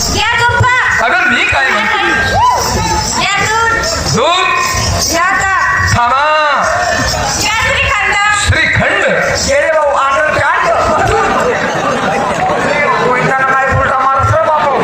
अगं मी काय म्हणते दूध थांबा श्रीखंड गेले भाऊ आदर काय उलटा मारस बापू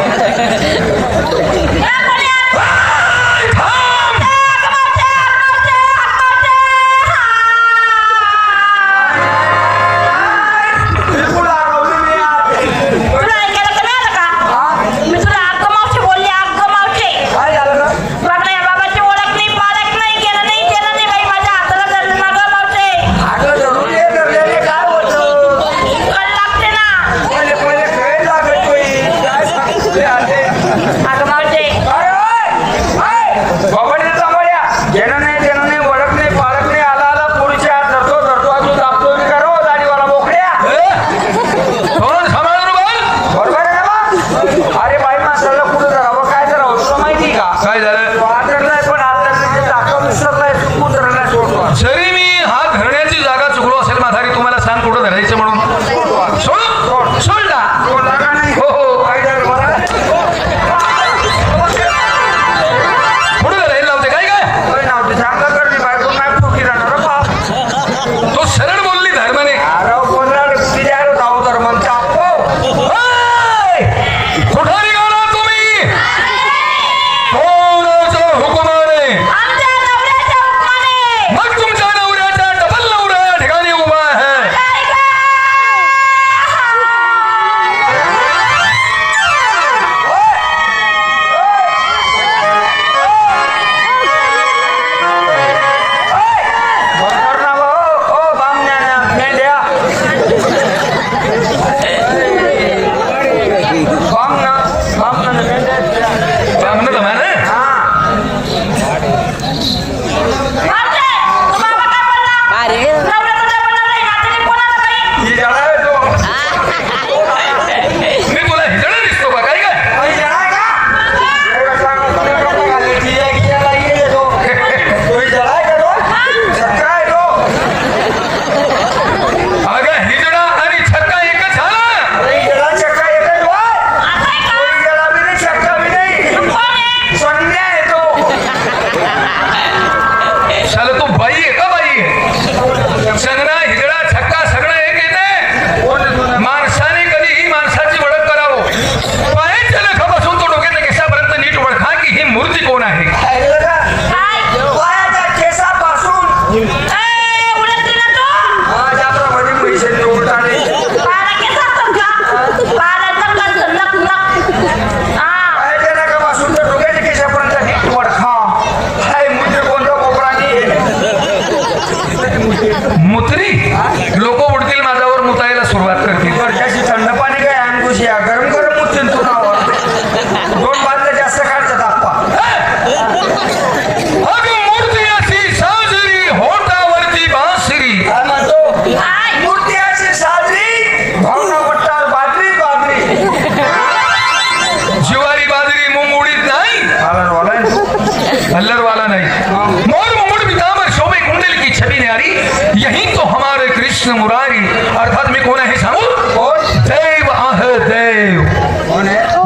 मुरारी अर्थात मी कोण आहे सांगू देव आहे देव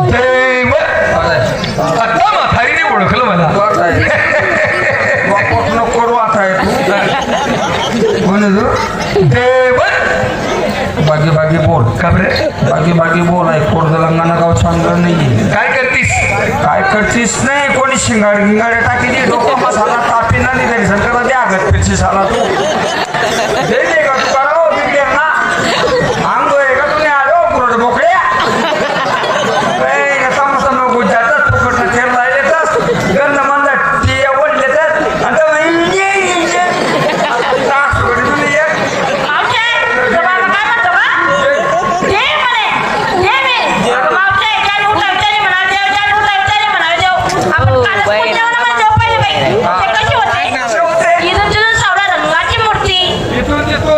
देव आता म्हातारीने ओळखलं मला करू आता देव बागी बागी बोल का बरे बागी बागी बोल आहे कोण तेलंगणा गाव चांगलं नाही काय करतीस नाही कोणी शिंगाड गिंगाड टाकी डोकं मसाला तापी ना निघाली सगळं द्या गत पिरची साला तू रंगाची मूर्ती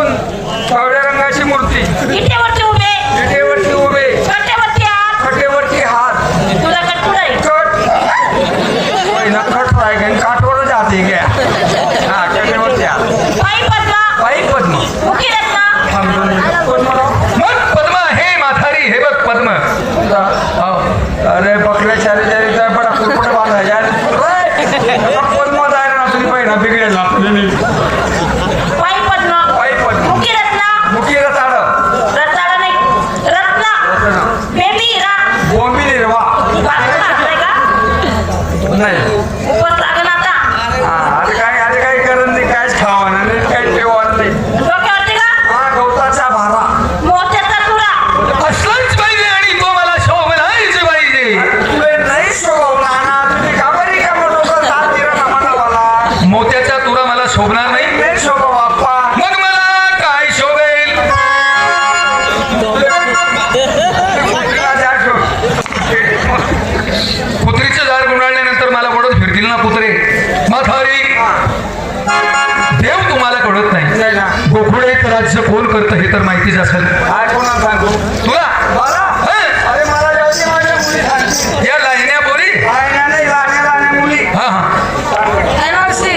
माहितीच असेल काय कोणाला सांगू तुला मला हं? अरे मला जाऊ दे माझ्या मुली सांगते या लाईन्या बोरी लाहण्या नाही लाहण्या मुली हा हा अरे मावशी,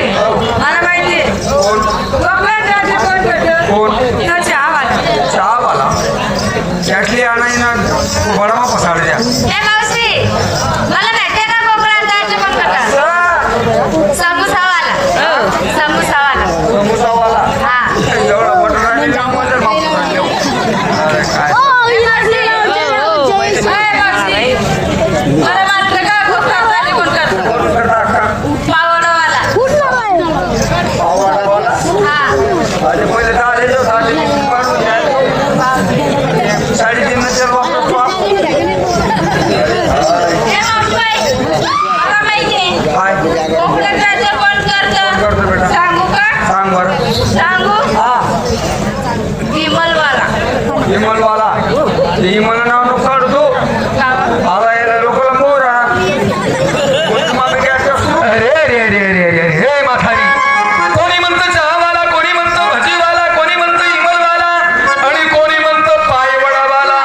मला माहिती आहे. कोण कोकणात राजा कोण करतं? कोण तो चहावाला. चहावाला चटली आणाई ना वडमा पसाड द्या ए मावशी, मला माहिती आहे का कोकणात राजा कोण करतं? समोसावाला. समोसावाला. समोसावाला हा. एवढा बटाटा जर बापू सांगले अरे काय ए मावशी, मला मात्र का कोकणात राजा कोण करतं? कोण करता का पावडवाला. पाववाडावाला हा. अरे पहिले तर आले तो काढून घ्या 3.5 वाजता ए मावशी, मला माहिती आहे. काय कोकणात राजा कोण करतं? करतो बेटा सांगू का? सांग बरं सांगू? हा विमलवाला. हिमलवाला हिमल नाव नको काढू तू आता याला लोकला मोर अरे रे रे रे रे रे म्हातारी कोणी म्हणतं चहावाला कोणी म्हणतं भजीवाला कोणी म्हणतं इमलवाला आणि कोणी म्हणतं पायवडावाला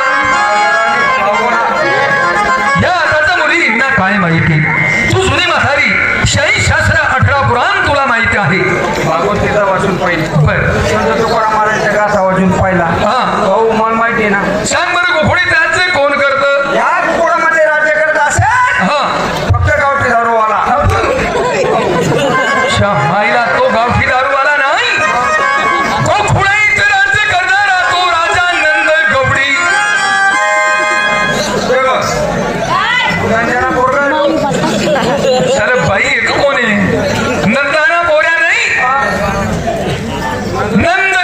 या आताच्या मुलींना काय माहिती तू जुनी म्हातारी 6 शास्त्र 18 पुराण तुला माहिती आहे भागवतीचा वाचून पाहिजे बर संत तुकाराम महाराजच्या गाथा वाचून पाहिला हा. भाऊ मला माहिती आहे ना सांग बरं गोफडीत राज्य कोण करतं या कोणामध्ये राज्य करत असेल हा फक्त गावठी दारूवाला माईला तो गावठी दारूवाला नाही गोखुडाईत राज्य करणारा तो राजा नंद गवडी गंजना पोरगं अरे बाई एक कोण आहे नंदाना बोऱ्या नाही नंद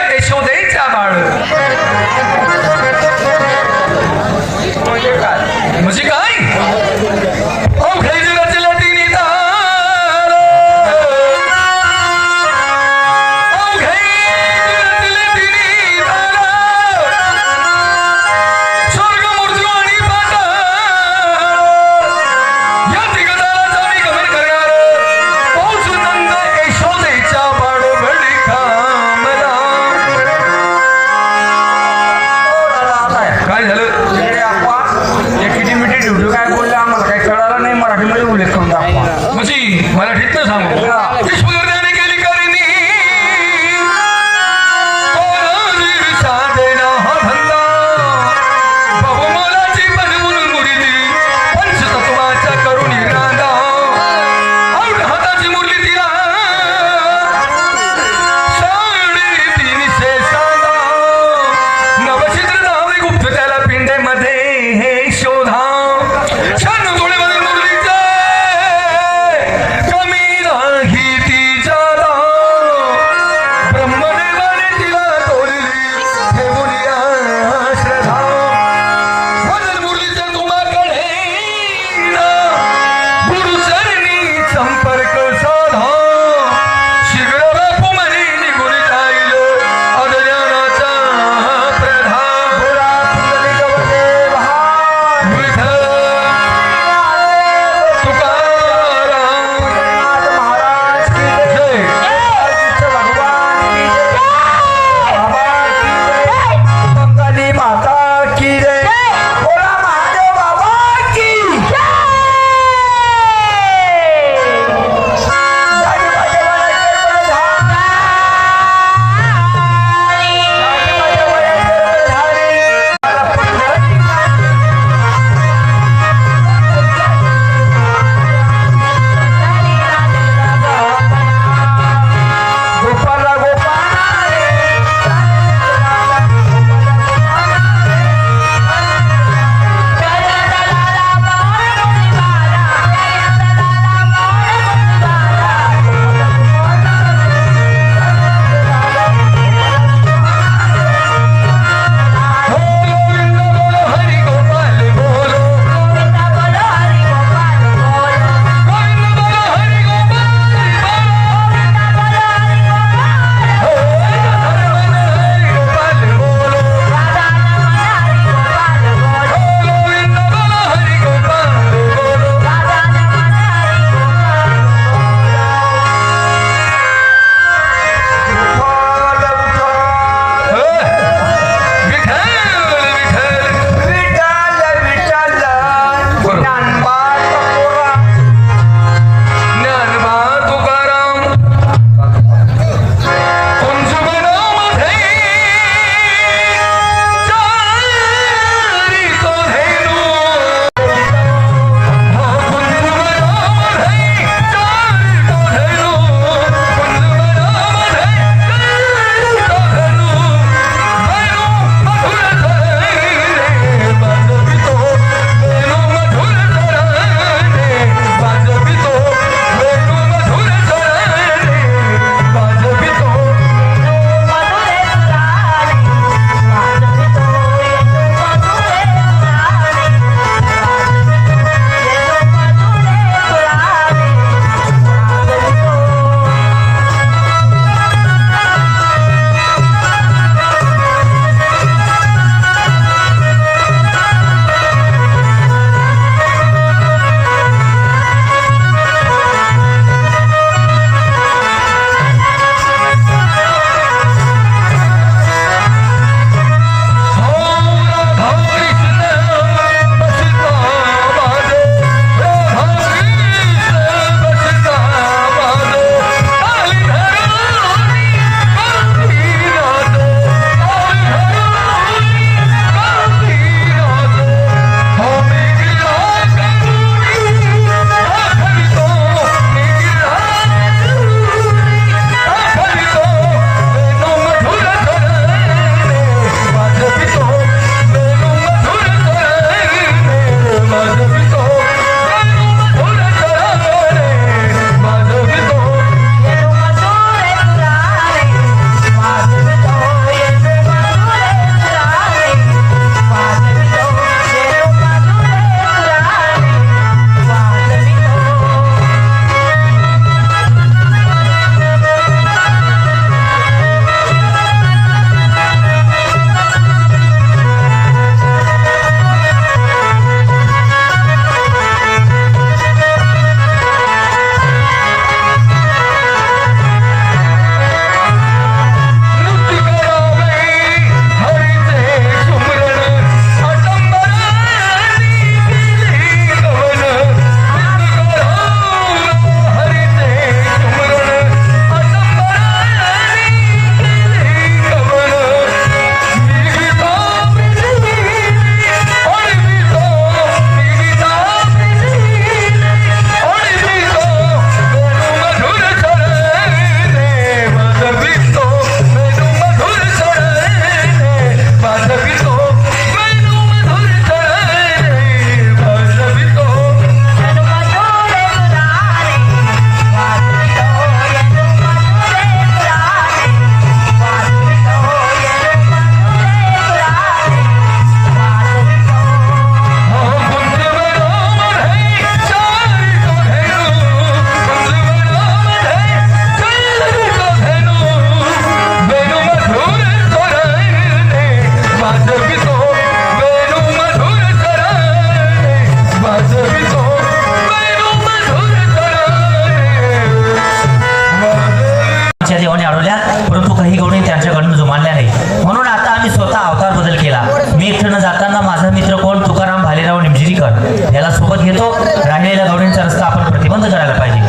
मित्रांनो, राहिलेल्या गवळींचा रस्ता आपण प्रतिबंध करायला पाहिजे.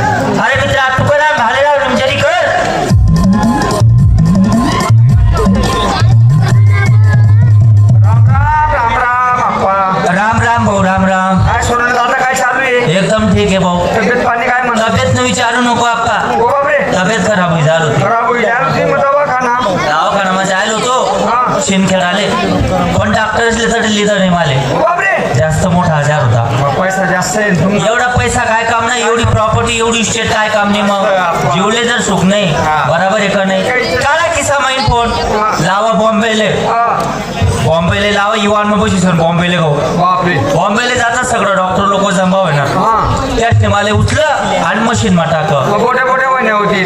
अरे मित्रा, तुकाराम भालेराव लंजारी कर. राम राम भाऊ, राम राम. काय सोडून दादा काय चालू आहे? एकदम ठीक आहे भाऊ. तब्येत पाणी काय म्हणतात? तब्येत न विचारू नको आप्पा. हो बापरे, तब्येत खराब होई झाली होती. खराब होईल यार, तुम्ही मग दवाखाना. दवाखान्यामध्ये आलो हा. होतो, शिनखेड आले, पण डॉक्टर लिहिलं नाही माले. हो बापरे, जास्त मोठा आजार होता. मग पैसा जास्त आहे ना तुम्ही. एवढा पैसा काय काम नाही, एवढी प्रॉपर्टी, एवढी इस्टेट काय काम नाही. मग जेवले जर सुख नाही, बरोबर आहे का नाही. काढा किसा माहीन फोन लावा बॉम्बेले. हा, बॉम्बेले लावा, युवान मग बशी सर बॉम्बेले गो. बापरे. बॉम्बेले जातात सगळं डॉक्टर लोक जमा होणार. हा, त्याच मला उचलं आणि मशीन मा टाक. मग मोठ्या मोठ्या वण्या होती.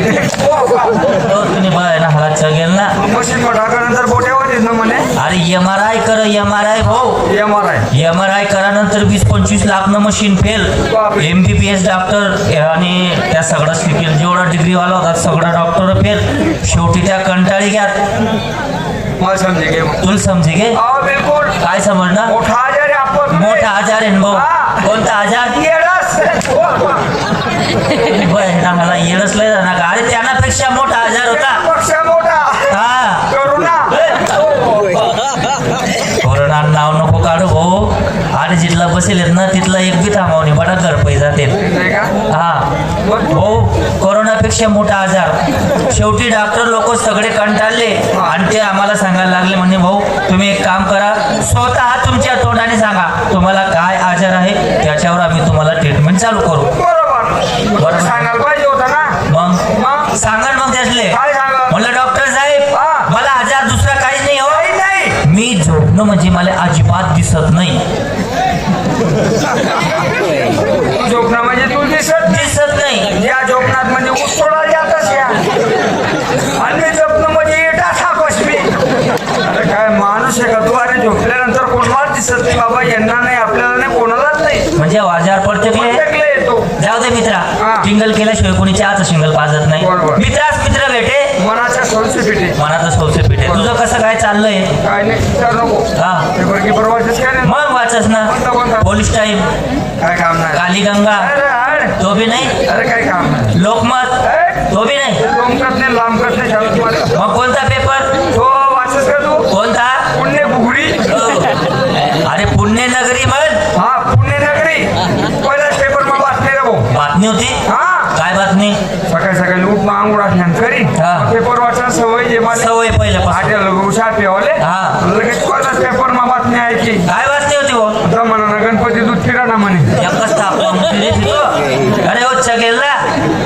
तुम्ही बघा ना हालात गेल ना. मशीन टाकानंतर मोठ्या होती ना म्हणे. अरे MRI कर, MRI भाऊ. MRI. MRI करानंतर 20-25 लाख न मशीन फेल. बापरे. MBBS डॉक्टर आणि त्या सगळं शिकेल जेवढा डिग्रीवाला होता सगळा डॉक्टर फेल. शेवटी त्या कंटाळी घ्या. मला समजे घे मग. तुला समजे गे अहो बिलकुल काय समजणार. मोठा आजार आहे आपण. मोठा आजार आहे ना भाऊ. हा. कोणता आजार. येडस. हाला येडच लय ना का. अरे त्यापेक्षा मोठा आजार होता. पक्षा मोठा. हा, करुणा. कोरोना नाव नको काढू भाऊ. आणि जिथला बसेल ना तिथला एक बी थांबवणे बडा घर पै जाते. नाही का? हा भाऊ, कोरोनापेक्षा मोठा आजार. शेवटी डॉक्टर लोक सगळे कंटाळले आणि ते आम्हाला सांगायला लागले म्हणे भाऊ तुम्ही एक काम करा, स्वतः तुमच्या तोंडाने सांगा तुम्हाला काय आजार आहे, त्याच्यावर आम्ही तुम्हाला ट्रीटमेंट चालू करू. बरोबर सांगायला पाहिजे होता ना. मग सांगा मग त्यासले. काय सांगा? म्हणलं डॉक्टर साहेब हा. मला आजार दुसरा काहीच नाही हो. काही नाही. मी झोपणं म्हणजे मला अजिबात दिसत नाही. झोपणं म्हणजे तू दिसत नाही. या झोपणात म्हणजे उसोडा जातच या. आणि मी झोपणं म्हणजे येटा थापस मी. अरे काय माणूस आहे का तू. अरे झोपल्यानंतर कोणालाच दिसत नाही बाबा. यांना नाही, आपल्याला नाही, कोणालाच नाही. म्हणजे आजार पडते प्रत्येकला येतो. जाऊ दे मित्रा. हा. टिंगल केल्याशिवाय कोणी चहाचं शिंगल पाजत नाही. बरोबर. मित्रास मित्र भेटे मनाच्या सोलची पिठे. मनाचं सौसे पिठे. तुझं कसं काय चाललंय. काय नाही विचार नको. हा, पेपर गिपर वाचच काय नाही. मग वाचस ना. कोणता? पोलीस टाईम, काय काम नाही. कालीगंगा अरे तो बी नाही. अरे काय काम नाही. लोकमत तो बी नाही. लोमकत नाही, लांबकत नाही. शाळेत मला मग कोणता पेपर. तो वाचस का तू. कोणता. पुण्य बुगडी. अरे पुण्यनगरी म्हण. हा, पुण्यनगरी. पहिलाच पेपर मग वाचले रे भाऊ. बातमी होती. हा, काय बातमी. सकाळी सकाळी उठ आंघोळ असल्यानं करी. हा. पेपर वाचन सवय जे मला सवय पहिल्यापासून. आठवलं हुशार पेवाले. हा. लगेच पहिलाच पेपर मग बातमी ऐकली. काय बातमी होती हो. आता म्हणा गणपती दूध फिरा ना म्हणे. एकच तापलं अरे हो चगेलला.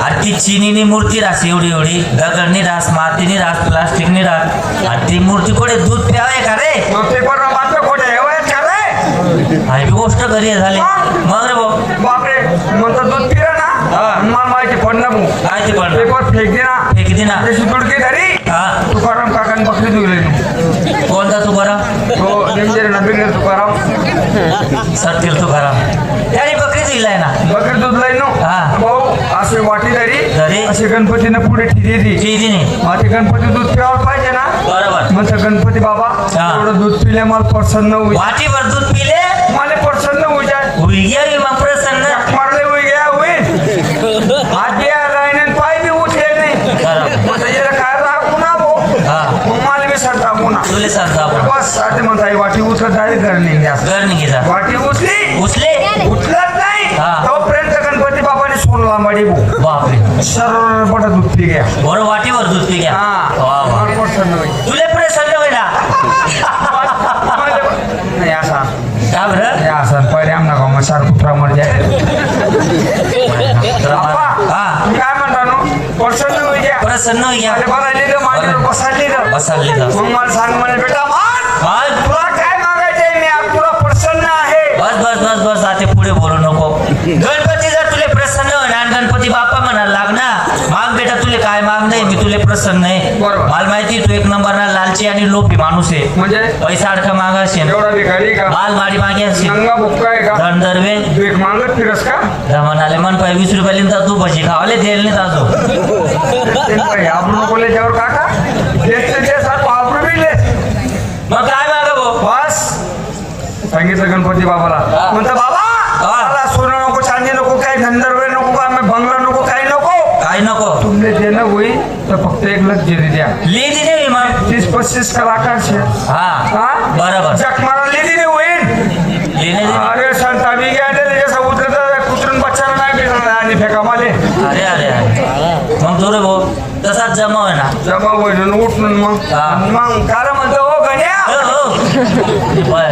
अरे ती चिनीनी मूर्ती रास एवढी एवढी, दगडनी रास, मातीनी रास, प्लास्टिकनी रास, आणि ती मूर्ती कोडे दूध प्यावे का रे. मग पेपर बातम्या खोट्या एवढ्याच का रे. ही गोष्ट घरी झाली. मग रे भाऊ बापरे म्हणतात दूध फिरा ना. आणि मला माहिती पडलं भाऊ. काय ते पण पेपर फेक दे ना. फेक दे ना. त्याची तुडकी धरी. हा. तुकाराम काकांनी बकरी दुगले तू. कोणता तू करा. तो डेंजर ना बिगडे तुकाराम. सत्तील तू करा. त्याने बकरी दिलाय ना. बकरी दूध लई नो. हा. भाऊ असे वाटी धरी. धरी असे गणपतीनं पुढे ठिली ती. ठीक नाही. मग ते गणपती दूध प्यावं पाहिजे ना. बरोबर. मग ते गणपती बाबा हा. एवढं दूध पिले मला प्रसन्न होईल. वाटीभर दूध पिले मला प्रसन्न होईल. उलग्या बी मग प्रसन्न. मारले होईल होईल. आजी राहिने पाय बी उठले नाही. बरोबर. मग त्याच्याला काय राग पुन्हा भाऊ. हा. मग मला बी सरता पुन्हा. तुले सांगतो आपण बस आता म्हणता वाटी उचलत जाईल घर नाही गॅस. घर निघिजा वाटी उचली उचले. उचलत नाही. हा. तोपर्यंत गणपती बाबाने सोडला माडी भाऊ. बापरे. सर्व पट दूध पी घ्या. बरं वाटीवर दूध पी घ्या. वा वा. मला प्रसन्न होईल. तुले प्रसन्न होईल. नाही असा का बरं. हे असं परिणाम नका मग सार कुत्रा मर जाय. हा. मी काय म्हणता नो प्रसन्न होईल घ्या. प्रसन्न होईल घ्या. अरे बघायली तर माझी बसायली तर बसायली तर. मग मला सांग म्हणे बेटा मान तुला काय मागायचंय. मी आज तुला प्रसन्न आहे. बस बस बस बस आता पुढे बोलू नको. गणपती जर तुले प्रसन्न होईल आणि गणपती बाप्पा म्हणायला लागणार माग बेटा तुले काय माग नाही मी तुले प्रसन्न आहे. बरोबर. मला माहिती तू एक नंबर ना लालची आणि लोभी माणूस आहे. म्हणजे पैसा अडका मागा असेल. एवढा भिकारी का. माल माडी मागे असेल. नंगा बुक्का आहे का. दंडरवे भीक मागत फिरस का. म्हणाले मन पाय 20 रुपयाला तू भजी खावाले तेल नाही ताजो. आपण बोले त्यावर काका देश ते देश आपण बी लेस. मग काय मागा भाऊ. बस सांगितलं गणपती बाबाला. म्हणतं बाबा मला सोनं नको गंधर्व नको का आम्ही बंगला नको काही नको काय नको तुमले देणं होईल तर फक्त एक लक्झरी द्या लिहिली नाही मग 30-35 कलाकारचे हा बरोबर जखमाला लिहिली होईल लिहिणे अरे संता बी गेले त्याच्या उतरत कुत्रून बच्चाला नाही भेटणार आणि फेका माले अरे अरे अरे मग तुरे भाऊ तसाच जमा होय ना जमा होईल उठून मग हा. मग काय म्हणतो हो गण्या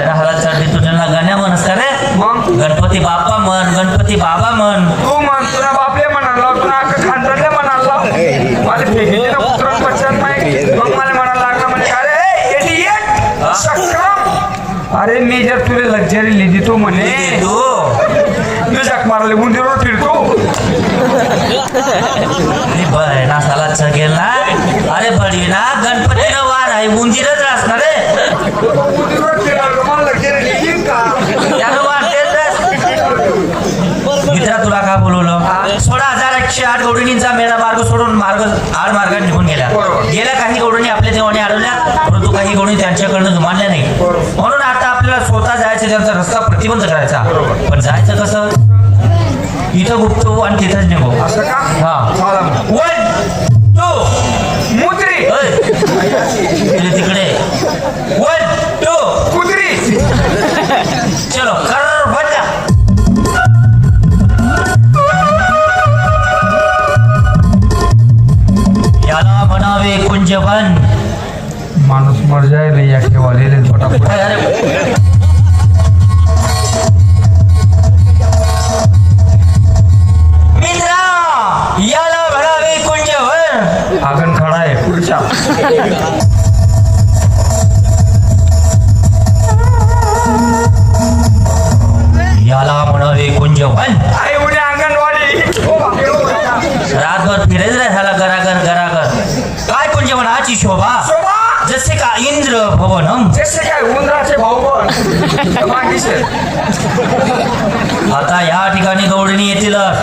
राहला चढली तुझ्या गाण्या म्हणस का रे मग गणपती बाप्पा म्हण गणपती बाबा म्हण तू म्हण तुला बापले म्हणाला तुला अख्खा खानदानले म्हणाला मला फेकीचे ना कुत्रून बच्चाला नाही मग मला म्हणायला लागला म्हणजे अरे इडियट सक्रम अरे मी जर तुला लक्झरी लिहिली तू म्हणे तू मी जग मारले उंदीरवर फिरतो नासाला गेल ना अरे बडी ना गणपतीला वार आहे उंदीरच असणार रे उंदीरवर फिरायला मला लक्झरी लिहिली का त्यानं वाटतेच मित्रा तुला का बोलवलं 16,108 गवडणींचा मेळा मार्ग सोडून आड मार्गात निघून गेला गेल्या काही गवडणी आपल्या देवाने अडवल्या परंतु काही गवडणी त्यांच्याकडनं जुमानल्या नाही म्हणून आता आपल्याला स्वतः जायचं त्यांचा रस्ता प्रतिबंध करायचा पण जायचं कसं इथं गुप्तो आणि तिथंच निघू असं का हा 1 2 मुद्री तिकडे 1 2 कुदरी चलो कर बजा याला म्हणावे कुंजवन माणूस मर जायला या ठेवाले फटाफट अरे मित्रा याला म्हणावे कुंजवन आगन खडा आहे पुढच्या याला म्हणावे कुंजवन आई उद्या अंगणवाडी रातभर फिरेल रे झाला घराघर काय कुंजवनाची शोभा शोभा जसे का इंद्र भवनम जसे काय उंदराचे भाऊ पण मागितले. आता या ठिकाणी गवडणी येतीलच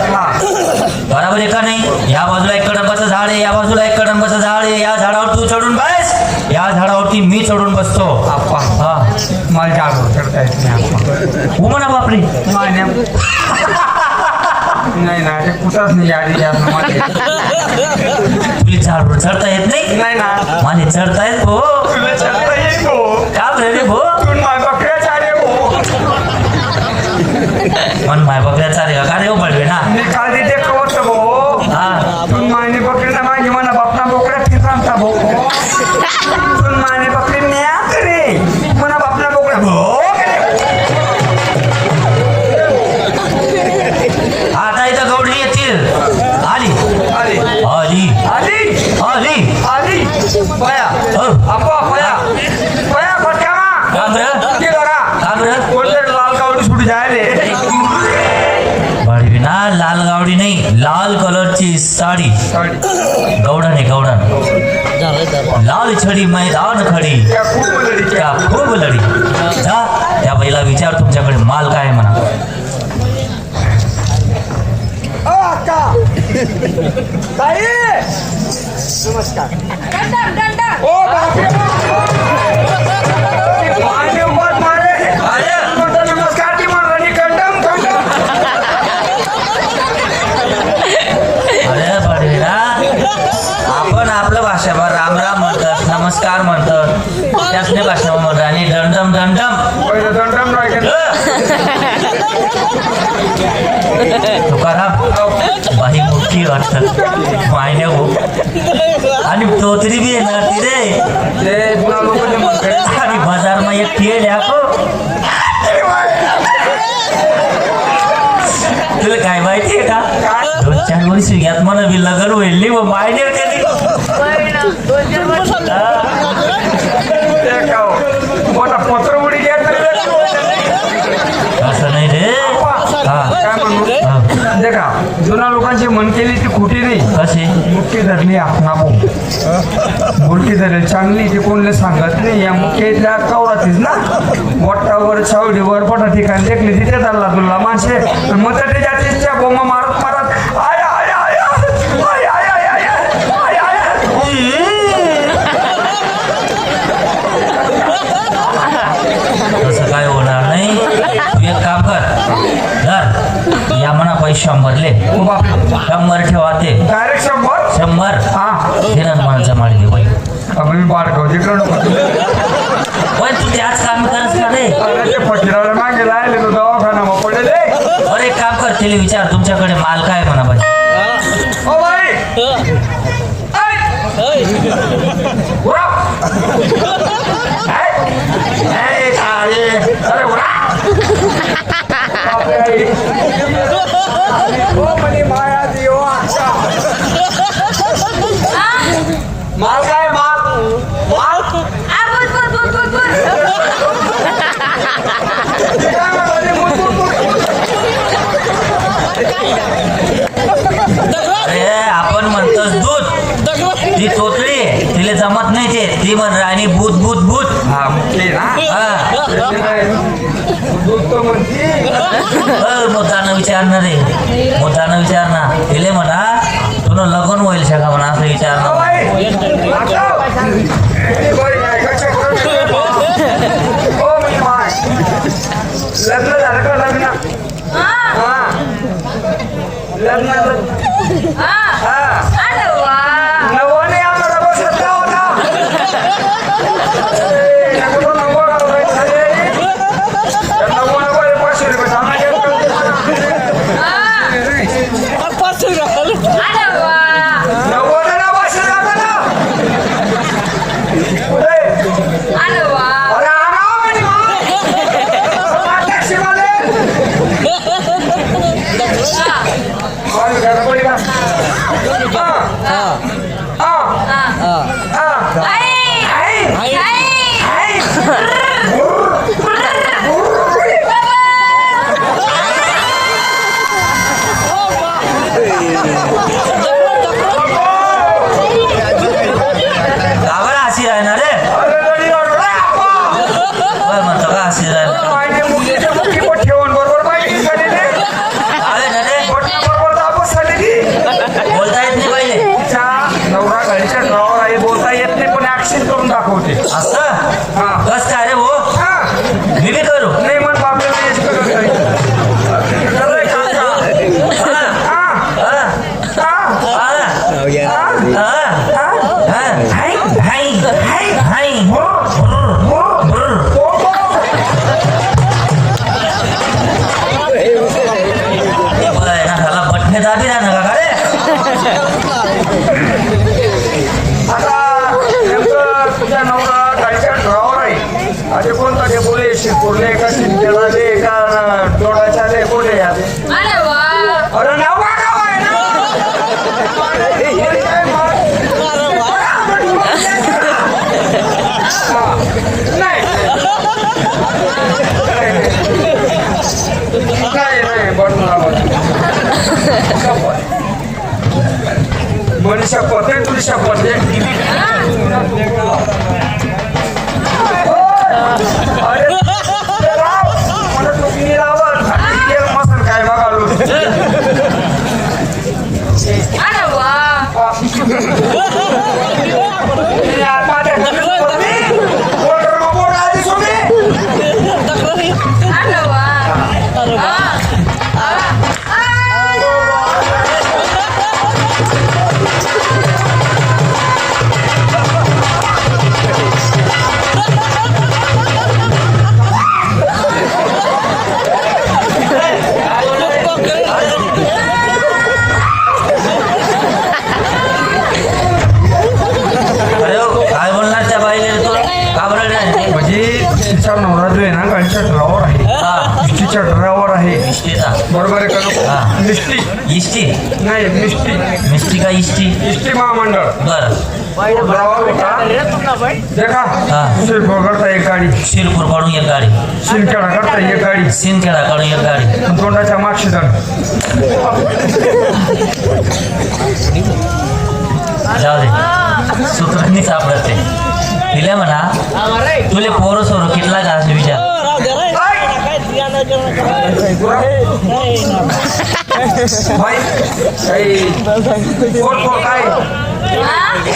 बरोबर आहे का नाही या बाजूला एक कडंबाचं झाड आहे या बाजूला एक कडंबाचं झाड आहे या झाडावर तू चढून बस या झाडावरती मी चढून बसतो आप्पा हा मला झाडवर चढता येत नाही आप्पा. हो म्हणा बापरे नाही ना ते कुठंच नाही यादी जास्त माझे तुला झाडावर चढता येत नाही नाही ना मला चढता येत भो तुला चढता येईल भाऊ का रे भो तू माय बकऱ्या चाले भाऊ मन माय बकऱ्याचा रे का रे हो बळवे ना मी काल तिथे कवत भाऊ हा तू मायने बकरी ना माझी म्हणा बापना बोकड्या ठिकाणता भाऊ तू मायने बकरी न्या करे म्हणा बापना बोकड्या भाऊ आता इथं गवडी येतील आली आली आली आली आली आली पया हो आप्पा पया पया फटकामा काम रे की करा काम रे कोणते लाल गावडी सुटी जायले बळवी ना लाल गावडी नाही लाल कलरची साडी गौडन आहे गौडन लाल छडी मैदान खडी त्या खूप बोलली त्या खूप लढी जा त्या बाईला विचार तुमच्याकडे माल काय आहे म्हणा ताई नमस्कार गंडम गंडम ओ बापरे माने उमर मारे अरे नमस्कार ती म्हणली कंडम कंडम अरे बडेरा आपण आपलं भाषाभर राम राम म्हणतात नमस्कार म्हणतात त्यासने भाषा म्हणतात आणि दंडम दंडम पहिलं दंडम राहिलं तुकाराम बाई मोठी वाटत मायने हो आणि तोतरी बी येणार ती रे ते पुन्हा लोकांनी म्हणते आणि बाजार मा एक ठेल याको तुला काय माहितीये का 2-4 वर्ष घ्यात मला बी लगन होईल नाही मग मायने कधी ते का मोठा पत्र उडी घेत असं नाही रे काय म्हणू हा. देखा जुना लोकांची मन केली ती खोटी नाही कशी मुक्की धरली आपणा भाऊ उलटी धरली चांगली ती कोणले सांगत नाही या मुख्यतल्या कवरातीच ना मोठावर छावडीवर मोठा ठिकाणी देखली तिथे धरला तुला माणसे मग ते जातीच्या बोमा मारत मारत I I I I I I I I I तसं काय होणार नाही तू एक काम कर धर या म्हणा पैसे 100 ले ओ बापरे 100 ठेवा ते डायरेक्ट 100 100 हा हे ना मला जमाडी दे बाई आम्ही बाळगाव तिकडं नको पण तू त्याच काम करस का रे अरे ते फकीराला मागे लायले तो दवाखाना मग पडले अरे एक काम कर तिला विचार तुमच्याकडे माल काय म्हणा बाई ओ बाई उरा अरे उरा ओ मनी माया दियो अच्छा माल काय माल माल अरे आपण म्हणतोस दूध ती तोतली तिला जमत नाही ते ती म्हण राणी भूत भूत भूत हा मुख्य ना हा दूध तो म्हणती मोतानं विचारणार रे मोतानं विचारणार तिले म्हणा तुला लगन होईल शका म्हणा असं विचारणार बाई आता बाई काय ओ मी माय लग्न झालं का लग्न हा लग्न नवाने आम्हाला बसत होता गावाला हसी राहणार रे म्हणतो का हसी राहणार ठेवून बरोबर पाहिजे आले ना रे बरोबर तापस झाली बोलता येत नाही पहिले तिच्या नवरा गाडीच्या ड्रायव्हर आहे बोलता येत नाही पण ऍक्शन करून दाखवते असं हा कस काय रे भाऊ हा मी बी करू नाही मग बापल्याला हेच करत नाही. खरंय काका. हा, हा, हा, हा, हा, हा, हा. हाय, हाय, हाय, हाय. बरं, ना झाला बटणे दाबी ना का रे आता नेमकं तुझ्या नवरा गाडीच्या ड्रायव्हर आहे आता कोणता ते बोले शिरपूरले का शिंदेवाले का डोळ्याच्या ले बोले अरे नाव गाव आहे ना नाही म्हणे शपथ आहे तुझी शपथ आहे अरे मला टोपी लावा मसन काय बघालो तिचा नवरा जो आहे ना गाडीचा ड्रायव्हर आहे इष्टीचा ड्रायव्हर आहे बरोबर आहे का हा. मिष्टी इष्टी नाही मिष्टी मिष्टी का इष्टी इष्टी महामंडळ बर ड्रायव्हर होता देखा हा. शिरपूर करता एक गाडी शिरपूर कडून एक गाडी शिंदखेडा करता एक गाडी सिंदखेडा कडून एक गाडी तोंडाच्या मागशी जाण जाऊ दे सूत्रांनी सापडते तिला म्हणा तुले पोरं सोर कितला का असं विचार भाई काही कोण कोण काय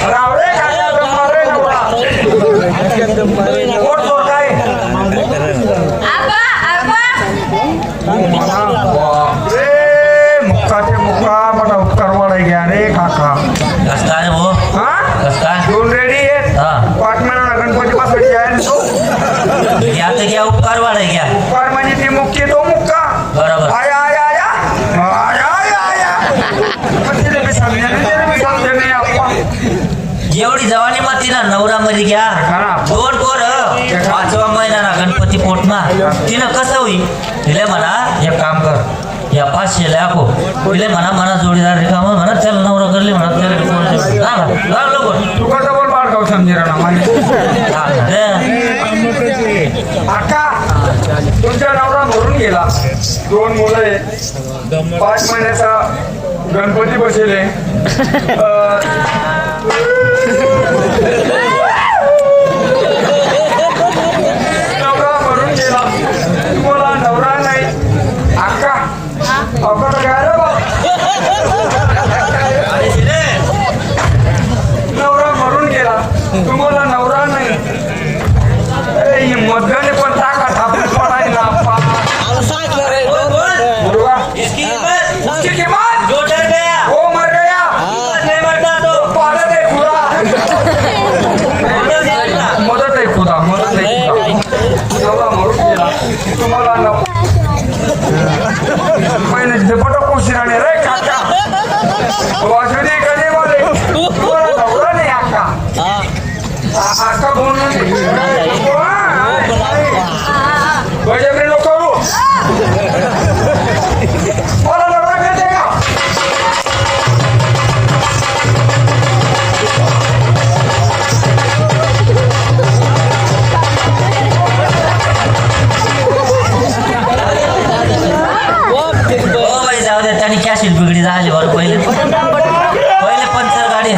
रावळे काका मारे नवरा कोण कोण काय बापरे मुक्काचे मुक्का मोठा उपकार वाढाय घ्या रे काका. कसं काय भाऊ हा कसं काय दोन रेडी आहेत. हा. 5 महिना गणपती पासून जायला तो घ्या तर घ्या उपकार वाढाय घ्या उपकार म्हणजे ती मुक्की तो मुक्का. बरोबर. आया आया आया आया आया आया पण तिला मी समजणे नाही आपण. एवढी जवानी माती ना नवरा मध्ये घ्या खरा. 2 पोर 5वा महिना ना गणपती पोटना तिनं कसं होईल तिले म्हणा एक काम कर या 500 लाखो तिले म्हणा जोडीदार रिकाम म्हणा त्याला नवरा करले म्हणा त्याला तू कसं बोल बाळगाव समजेरा ना माझी आका तुमच्या नवरा मरून गेला. 2 मुलं आहे. 5 महिन्याचा गणपती बसेले. नवरा मरून गेला. तुम्हाला नवरा नाही आका अवघड काय रे बा. नवरा मरून गेला तुम्हाला नवरा नाही. अरे ही मधल्याने पण टाका थापून पडायला उसकी कीमत वो मर गया पालत है खुदा. मदत आहे खुदा मदत आहे खुदा. नवरा मरून गेला तुम्हाला महिने झपट कोशिराने रे काका वासुदी कधी बोले तुम्हाला नवरा नाही आका आका बोलून बळजबरी नको करू. मला नवरा मिळते का. हो बाई जाऊ दे त्यांनी कॅशिट बिगडी झाली बरं पहिले पंचर गाडी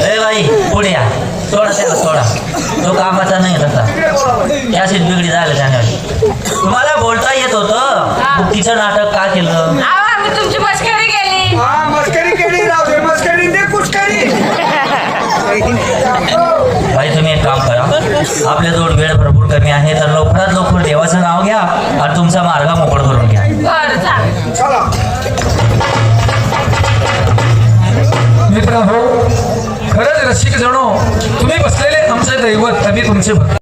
ए बाई पुढे या सोडा त्याला सोडा तो कामाचा नाही तसा कॅशिट बिगडी झालं त्याने तुम्हाला बोलता येत होतं बुकीचं नाटक का केलं अहो, आम्ही तुमची मस्करी केली. हा मस्करी केली राहू दे मस्करी दे कुचकरी. भाई तुम्ही एक काम करा आपल्याजवळ वेळ भरपूर कमी आहे तर लवकरात लवकर देवाचं नाव घ्या आणि तुमचा मार्ग मोकळ करून घ्या बरं चालेल. चला मित्र हो खरंच रसिक जणो तुम्ही बसलेले आमचे दैवत आम्ही तुमचे भक्त